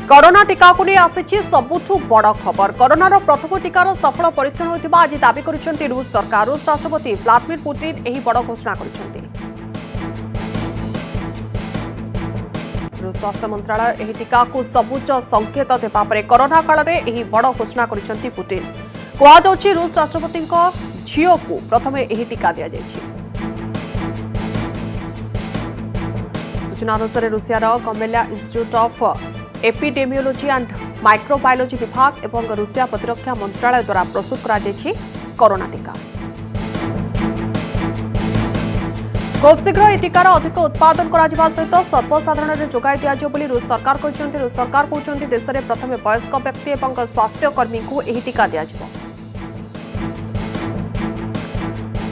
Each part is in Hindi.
कोरोना टीका को नहीं आसी सबुठु बड़ खबर। कोरोनार प्रथम टीकार सफल परीक्षण होता आज दावी कर रूस सरकार। रूस राष्ट्रपति व्लादिमीर पुतिन यह बड़ घोषणा कर रूस स्वास्थ्य मंत्रालय यह टीका को सबुच संकेत देवा कोरोना काल में यह बड़ घोषणा कर पुतिन। कहुच्छी रूस राष्ट्रपति झील को प्रथम यह टीका दि जाए। सूचना अनुसार रूसियार Gamaleya institute of epidemiology and microbiology विभाग एवं रूसिया प्रतिरक्षा मंत्रालय द्वारा प्रस्तुत करा कोरोना टीका। खूब शीघ्र यह टीकार अधिक उत्पादन सहित सर्वसाधारण जोगाई दिज्व रूस सरकार कहते। रूस सरकार कहते देश में प्रथम वयस्क व्यक्ति और स्वास्थ्यकर्मी को यह टीका दिज्व।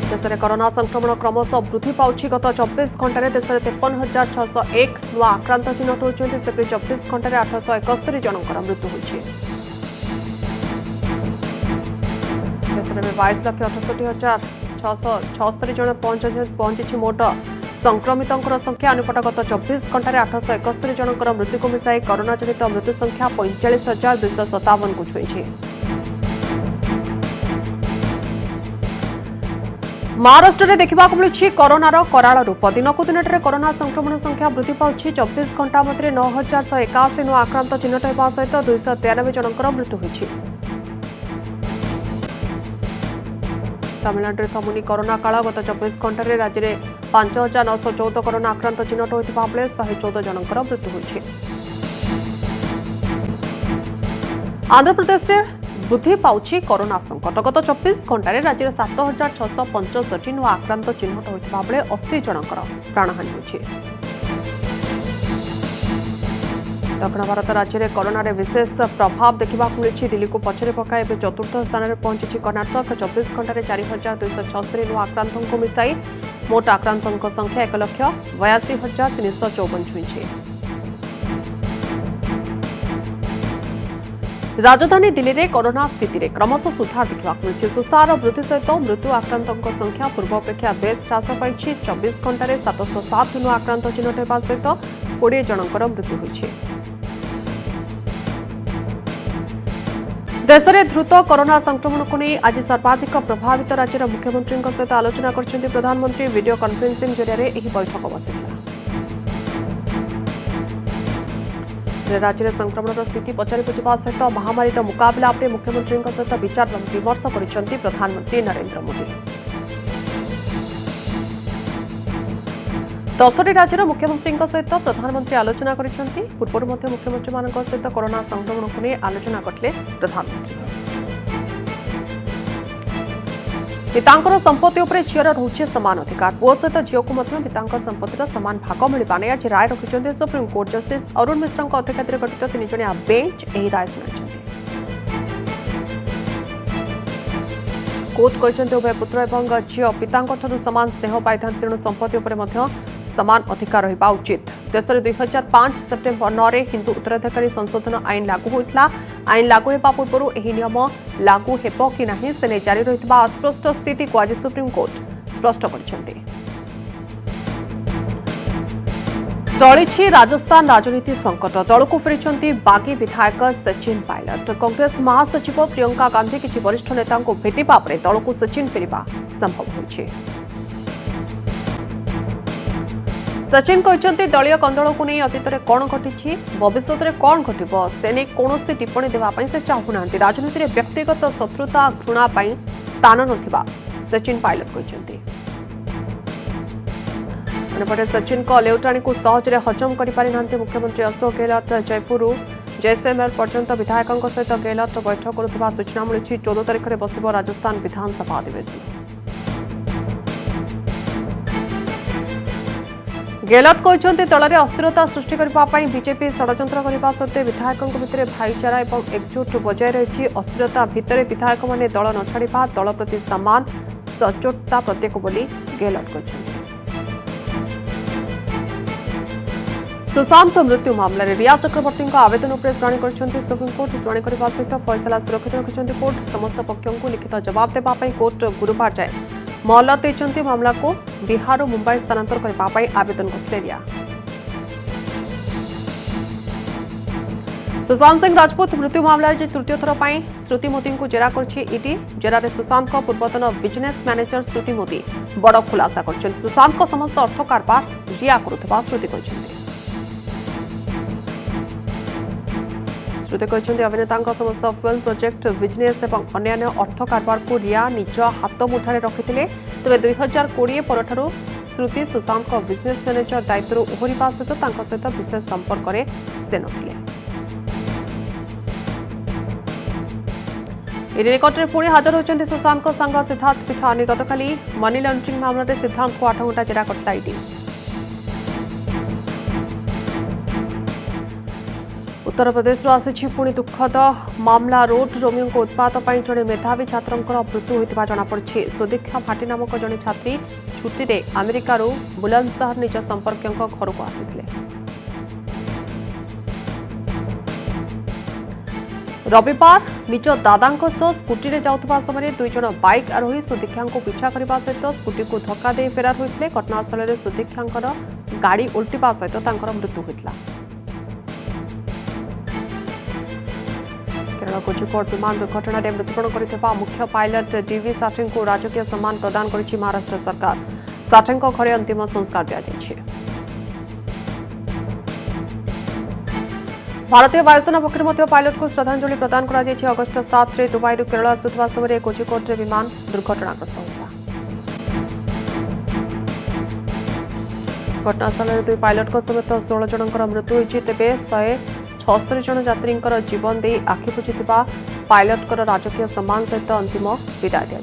देश में कोरोना संक्रमण क्रमशः वृद्धि पाउछि। गत 24 घंटे देश में 53,601 नुआ आक्रांत चिन्हट होती। से 24 घंटे 871 जनकर मृत्यु होती। देश में 22,68,676 जन पहुंची मोट संक्रमितों संख्या। अनुपात गत 24 घंटे 871 जनकर मृत्यु को मिसाई कोरोना जनित मृत्यु संख्या 45,257 को छुई। महाराष्ट्र में देखा मिलूँ कोरोनार कराल रूप। दिनकू दिन कोरोना संक्रमण संख्या वृद्धि पाउछि। 24 घंटा मध्य 9,181 नुआ आक्रांत चिन्हट होगा सहित 293 जनकर मृत्यु होइछि। तमिलनाडु थमुनी कोरोना काल। गत 24 घंटे राज्य में 5,914 कोरोना आक्रांत चिन्हट होता बेले 114 जनकर मृत्यु होइछि। आंध्र प्रदेश में वृद्धि पाउछि कोरोना संकट। गत 24 घंटे राज्य में 7,665 नुआ आक्रांत चिन्हट होता बेले 80 जनकर प्राणहानि होइछि। दक्षिण भारत राज्य में कोरोना विशेष प्रभाव देखा मिली। दिल्ली को पछरे पकाई चतुर्थ स्थान में पहुंची कर्नाटक। 24 घंटे 4,276 नुआ आक्रांतों को मिसाई मोट आक्रांतों संख्या 1,82,354 छुई। राजधानी दिल्ली में कोरोना स्थिति में क्रमशः सुधार देखा मिली। सुस्तार वृद्धि सहित मृत्यु आक्रांतों संख्या पूर्व अपेक्षा बेस ह्रास पाई। 24 घंटे 707 नुआ आक्रांत चिन्हट होगा सहित 20 जनकर मृत्यु होइछि। देश में द्रुत कोरोना संक्रमण को नहीं आज सर्वाधिक प्रभावित राज्यर मुख्यमंत्री सहित आलोचना कर प्रधानमंत्री वीडियो कॉन्फ्रेंसिंग जरिए यह बैठक बसिला। राज्य में संक्रमण स्थिति पचारि बुझा सहित महामारी मुकाबला पर मुख्यमंत्री सहित विचार विमर्श कर प्रधानमंत्री नरेंद्र मोदी। 10टी राज्यर मुख्यमंत्री सहित प्रधानमंत्री आलोचना कर पूर्व मुख्यमंत्री मान सहित कोरोना संक्रमण को नहीं आलोचना करते प्रधानमंत्री। पितांकर संपत्ति उपर झीर रोचे सामान अधिकार। पुओ सहित झील को पिता संपत्तिर सामान भाग मिलवा नहीं आज राय रखिंट सुप्रीमकोर्ट। जस्टिस अरुण मिश्र अध्यक्षतार गठित 3 जणिया बेंच यह राय शुणाई। कोर्ट कहते उभय पुत्र और झील पिता सामान स्नेह पाई तेणु संपत्ति उपर सामान अधिकार रहा उचित। देश में 2005 सेप्टेम्बर 9 हिंदू उत्तराधिकारी संशोधन आईन लागू होता। आईन लागू होगा पूर्व यह नियम लागू हेब कि नहीं से नहीं जारी रही अस्पष्ट स्थिति को आज सुप्रीमकोर्ट स्पष्ट कर। टळिछि राजस्थान राजनीति संकट। दल को फेरी बागी विधायक सचिन पायलट। कांग्रेस महासचिव प्रियंका गांधी किसी वरिष्ठ नेता को भेटा पर दल को सचिन फेरिबा संभव होइछि। सचिन कहते दलीय कंदल को नहीं अतीत में कौन घटी भविष्य में कौन घटव से नहीं कौन टिप्पणी देवाई से चाहूना। राजनीति में व्यक्तिगत शत्रुता घृणा स्थान नथिबा सचिन पायलट कहते। अन्यपटे सचिन को लेउटाणी को सहजरे हजम करें मुख्यमंत्री अशोक गहलोत। जयपुर जैसलमेर पर्यंत विधायकों सहित गहलोत बैठक करुवा सूचना मिली। 14 तारिख में बसिब राजस्थान विधानसभा अधिवेशन। गहलोत कहते दल में अस्थिरता सृष्टि करने बीजेपी षड्यंत्र करने सत्वे विधायकों भितर भाईचारा और एकजुट बजाय रही। अस्थिरता भितर विधायक मैंने दल न छाड़ा दल प्रति सम्मान सचोटता प्रत्येक बोली गहलोत कहते। सुशांत मृत्यु मामला रिया चक्रवर्ती आवेदन पर शुणाणी कर सुप्रीमकोर्ट। शुणाणी करने सहित फैसला सुरक्षित रखिंट कोर्ट। समस्त पक्षों को लिखित जवाब देवाई कोर्ट गुरुवार जाए मोहलत देते। मामला को बिहार और मुंबई स्थानांतर करने आवेदन करते रिया। सुशांत सिंह राजपूत मृत्यु मामला तृतीय थर पर श्रुति मोदी को जेरा करईडी जेरार सुशांत पूर्वतन बिजनेस मैनेजर श्रुति मोदी बड़ खुलासा कर सुशांत समस्त अर्थ कारबार रिया करुवा श्रुति श्रुति अभिनेता समस्त फिल्म प्रोजेक्ट बिजनेस और अन्य अर्थ कारबार को रिया निज हाथ मुठार रखिते तेज 2020 पर श्रुति सुशांत बिजनेस मैनेजर दायित्व ओहरिवा सहित विशेष संपर्क से नथिले। निकटने पुणी हाजर होती सुशांत सांग सिद्धार्थ पिठानी गतकाली मनी लॉन्ड्रिंग मामले सिद्धांत को 8 घंटा जेरा करता ईडी। उत्तर प्रदेश आसी पुणी दुखद मामला रोड रोमियो को उत्पात जड़े मेधावी छात्र मृत्यु होता जमापड़ी। सुदीक्षा भाटी नामक जड़े छात्री छुट्टी में अमेरिकार बुलंदशहर निज संपर्क घर को आसी रविवार निज दादा स्कूटी में जाऊा समय 2 जन बाइक आरोही सुदीक्षा को पिछा करने सहित स्कूटी को धक्का दे फेरार होते घटनास्थल में सुदीक्षा गाड़ी उल्टा सहित मृत्यु होता। केरल कोझिकोड विमान दुर्घटना में मृत्युवरण कर मुख्य पायलट डीवी साठे को राजकीय सम्मान प्रदान कर महाराष्ट्र सरकार। साठे घरे अंतिम संस्कार दि भारतीय वायुसेना पक्ष पायलट को श्रद्धांजलि प्रदान कर अगस्ट 7 में दुबई केरल आसुवा समय कोझिकोड विमान दुर्घटनाग्रस्त होता। घटनास्थल में 2 पायलट समेत 16 जनकर मृत्यु होती तेज 176 जन यात्री जीवन दे आखि बुझुवा पायलट राजकीय सम्मान सहित अंतिम विदाय दि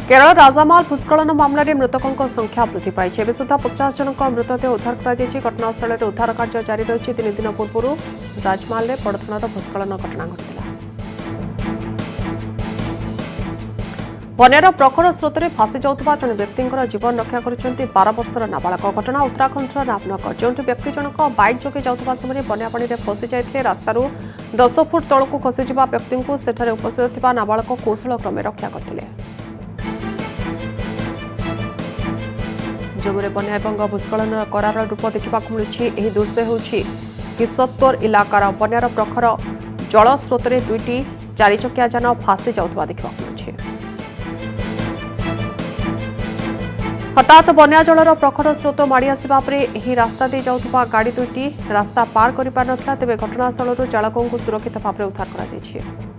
केरल राजामाल भूस्खलन मामलें मृतकों संख्या वृद्धि पाई। एवं सुधा 50 जन मृतदेह उद्धार कर घटनास्थल में उद्धार कार्य जारी रही। 3 दिन पूर्व राजमाल में बड़धरण भूस्खलन घटना घटी। बन्यार प्रखर स्रोत में भासी जाऊा जड़े व्यक्ति जीवन रक्षा कर 12 वर्षर नाबालक। घटना उत्तराखंड रामनगर जो व्यक्ति जनक बाइक जोगे जाऊा समय बन्या पानी में फसी जाते रास्तार 10 फुट तल को खसीजा व्यक्ति को सेठारे उपस्थित थिबा नाबालक कौशल क्रमे रक्षा करते। जम्मू में बन्या और भूस्खलन करार रूप देखा मिली। दृश्य हूँ किसत्वर इलाकार बन्यार प्रखर जल स्रोत में 2टी 4 चकिया जान भासी जाऊा देखा मिली। हठात बन्या जलर प्रखर स्रोत माड़ी आसवा रास्ता दे जाऊा गाड़ी 2टी रास्ता पार कर पार नथिला। तेबे घटनास्थल चालकों को सुरक्षित भाव उद्धार कर।